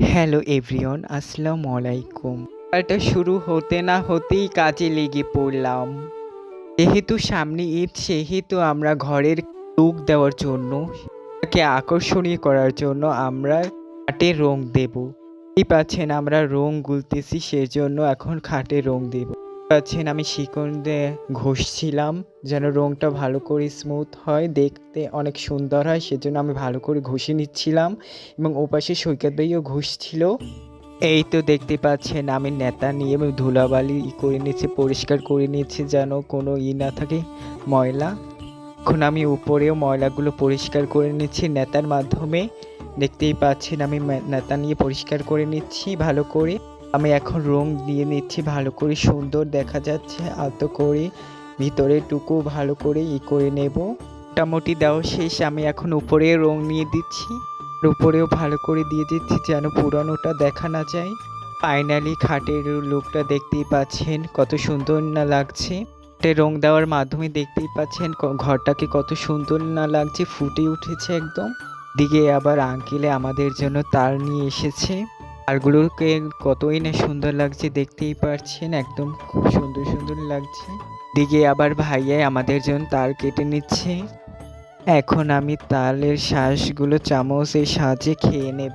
Hello everyone, আসসালামু আলাইকুম। সকালটা শুরু হতে না হতেই কাজে লেগে পড়লাম। যেহেতু সামনে ঈদ, সেহেতু আমরা ঘরের লুক দেওয়ার জন্য, তাকে আকর্ষণীয় করার জন্য আমরা খাটে রং দেব। এই পাচ্ছেন আমরা রং গুলতেছি, সেজন্য এখন খাটে রং দেব। পাচ্ছেন আমি শিকল দিয়ে ঘষছিলাম যেন রংটা ভালো করে স্মুথ হয়, দেখতে অনেক সুন্দর হয়, সেজন্য আমি ভালো করে ঘষে নিচ্ছিলাম এবং ওপাশে সৈকত ভাইও ঘষছিল। এই তো দেখতে পাচ্ছেন আমি নেতা নিয়ে ধুলাবালি করে নিচ্ছি, পরিষ্কার করে নিচ্ছি যেন কোনো না থাকে ময়লা। এখন আমি উপরেও ময়লাগুলো পরিষ্কার করে নিচ্ছি নেতার মাধ্যমে। দেখতেই পাচ্ছেন আমি নেতা নিয়ে পরিষ্কার করে নিচ্ছি ভালো করে। আমি এখন রং দিয়ে নিচ্ছি ভালো করে, সুন্দর দেখা যাচ্ছে আলতো করে, ভিতরের টুকু ভালো করে করে নেব। মোটামুটি দেওয়া শেষ, আমি এখন উপরে রং নিয়ে দিচ্ছি, উপরেও ভালো করে দিয়ে দিচ্ছি যেন পুরানোটা দেখা না যায়। ফাইনালি খাটের লুকটা দেখতেই পাচ্ছেন কত সুন্দর না লাগছে। রং দেওয়ার মাধ্যমে দেখতেই পাচ্ছেন ঘরটাকে কত সুন্দর না লাগছে, ফুটে উঠেছে একদম। দিকে আবার আঙ্কেলে আমাদের জন্য তার নিয়ে এসেছে, তারগুলোকে কতই না সুন্দর লাগছে দেখতেই পাচ্ছেন, একদম খুব সুন্দর সুন্দর লাগছে। দিকে আবার ভাইয়াই আমাদের জন্য তার কেটে নিচ্ছে। এখন আমি তালের শ্বাসগুলো চামচের সাহায্যে খেয়ে নেব।